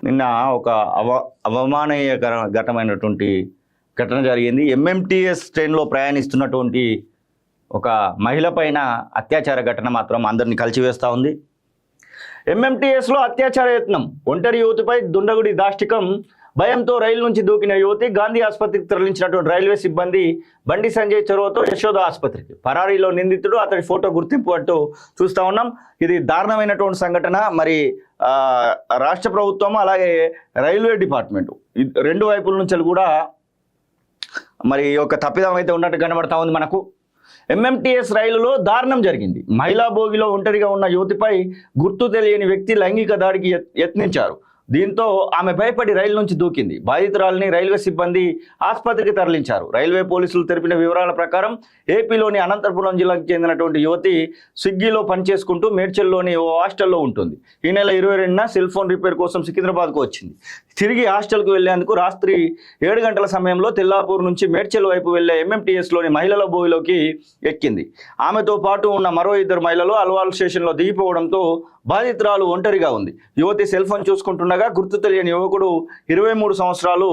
నిన్న ఒక అవమానీయకర ఘటన జరిగింది. ఎంఎంటీఎస్ ట్రైన్లో ప్రయాణిస్తున్నటువంటి ఒక మహిళ పైన అత్యాచార ఘటన మాత్రం అందరినీ కలిచివేస్తూ ఉంది. ఎంఎంటీఎస్లో అత్యాచార యత్నం, ఒంటరి యువతిపై దుండగుడి దాష్టికం. భయంతో రైలు నుంచి దూకిన యువతి గాంధీ ఆసుపత్రికి తరలించినటువంటి రైల్వే సిబ్బంది బండి సంజయ్ చొరవతో యశోద ఆసుపత్రికి. పరారీలో నిందితుడు, అతడి ఫోటో గుర్తింపు అంటూ చూస్తూ ఉన్నాం. ఇది దారుణమైనటువంటి సంఘటన. మరి రాష్ట్ర ప్రభుత్వం అలాగే రైల్వే డిపార్ట్మెంట్ రెండు వైపుల నుంచి కూడా మరి ఒక తప్పిదం అయితే ఉన్నట్టు కనబడతా ఉంది మనకు. ఎంఎంటీఎస్ రైలులో దారుణం జరిగింది. మహిళా బోగిలో ఒంటరిగా ఉన్న యువతిపై గుర్తు తెలియని వ్యక్తి లైంగిక దాడికి యత్నించారు. దీంతో ఆమె భయపడి రైలు నుంచి దూకింది. బాధితురాలిని రైల్వే సిబ్బంది ఆసుపత్రికి తరలించారు. రైల్వే పోలీసులు తెలిపిన వివరాల ప్రకారం ఏపీలోని అనంతపురం జిల్లాకు చెందినటువంటి యువతి స్విగ్గీలో పనిచేసుకుంటూ మేడ్చల్లోని ఓ హాస్టల్లో ఉంటుంది. ఈ నెల 22న సెల్ ఫోన్ రిపేర్ కోసం సికింద్రాబాద్కు వచ్చింది. తిరిగి హాస్టల్కు వెళ్లేందుకు రాత్రి 7 గంటల సమయంలో తెల్లాపూర్ నుంచి మేడ్చల్ వైపు వెళ్లే ఎంఎంటీఎస్లోని మహిళల బోగిలోకి ఎక్కింది. ఆమెతో పాటు ఉన్న మరో 2 మహిళలు అల్వాల్ స్టేషన్లో దిగిపోవడంతో బాధితురాలు ఒంటరిగా ఉంది. యువతి సెల్ ఫోన్ చూసుకుంటుండగా గుర్తు తెలియని యువకుడు 23 సంవత్సరాలు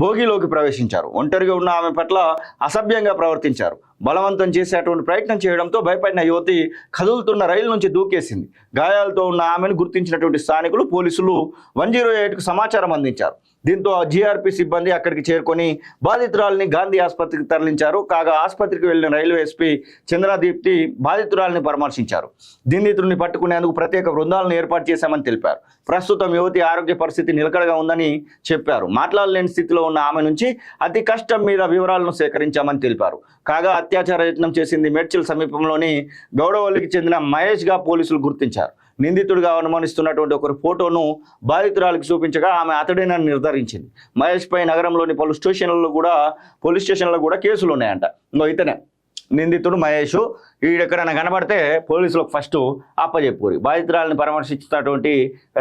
భోగిలోకి ప్రవేశించారు. ఒంటరిగా ఉన్న ఆమె పట్ల అసభ్యంగా ప్రవర్తించారు. బలవంతం చేసేటువంటి ప్రయత్నం చేయడంతో భయపడిన యువతి కదులుతున్న రైలు నుంచి దూకేసింది. గాయాలతో ఉన్న ఆమెను గుర్తించినటువంటి స్థానికులు పోలీసులు 108కు సమాచారం అందించారు. దీంతో జీఆర్పీ సిబ్బంది అక్కడికి చేరుకొని బాధితురాలిని గాంధీ ఆసుపత్రికి తరలించారు. కాగా ఆసుపత్రికి వెళ్లిన రైల్వే ఎస్పీ చంద్రదీప్తి బాధితురాలిని పరామర్శించారు. నిందితుడిని పట్టుకునేందుకు ప్రత్యేక బృందాలను ఏర్పాటు చేశామని తెలిపారు. ప్రస్తుతం యువతి ఆరోగ్య పరిస్థితి నిలకడగా ఉందని చెప్పారు. మాట్లాడలేని స్థితిలో ఉన్న ఆమె నుంచి అతి కష్టం మీద వివరాలను సేకరించామని తెలిపారు. కాగా అత్యాచార యత్నం చేసింది మేడ్చల్ సమీపంలోని గౌడవల్లికి చెందిన మహేష్గా పోలీసులు గుర్తించారు. నిందితుడిగా అనుమానిస్తున్నటువంటి ఒకరి ఫోటోను బాధితురాలికి చూపించగా ఆమె అతడేనని నిర్ధారించింది. మహేష్ పై నగరంలోని పోలీస్ స్టేషన్లలో కూడా కేసులు ఉన్నాయంట. ఇతనే నిందితుడు మహేష్. వీడెక్కడైనా కనబడితే పోలీసులకు ఫస్ట్ అప్పచెప్పూరి. బాధితురాలిని పరామర్శిస్తున్నటువంటి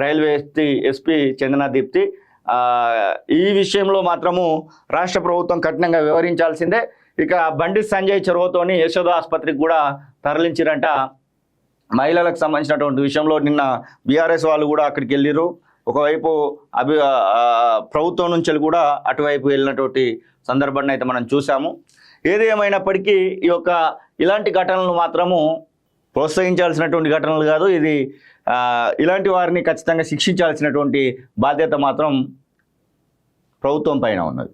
రైల్వే ఎస్పీ చందనాదీప్తి ఈ విషయంలో మాత్రము రాష్ట్ర ప్రభుత్వం కఠినంగా వ్యవహరించాల్సిందే. ఇక బండి సంజయ్ చొరవతోని యశోద ఆసుపత్రికి కూడా తరలించారంట. మహిళలకు సంబంధించినటువంటి విషయంలో నిన్న బీఆర్ఎస్ వాళ్ళు కూడా అక్కడికి వెళ్ళిరు. ఒకవైపు ప్రభుత్వం నుంచి కూడా అటువైపు వెళ్ళినటువంటి సందర్భాన్ని అయితే మనం చూసాము. ఏది ఏమైనప్పటికీ ఇలాంటి ఘటనలు మాత్రము ప్రోత్సహించాల్సినటువంటి ఘటనలు కాదు. ఇది ఇలాంటి వారిని ఖచ్చితంగా శిక్షించాల్సినటువంటి బాధ్యత మాత్రం ప్రభుత్వం పైన ఉన్నది.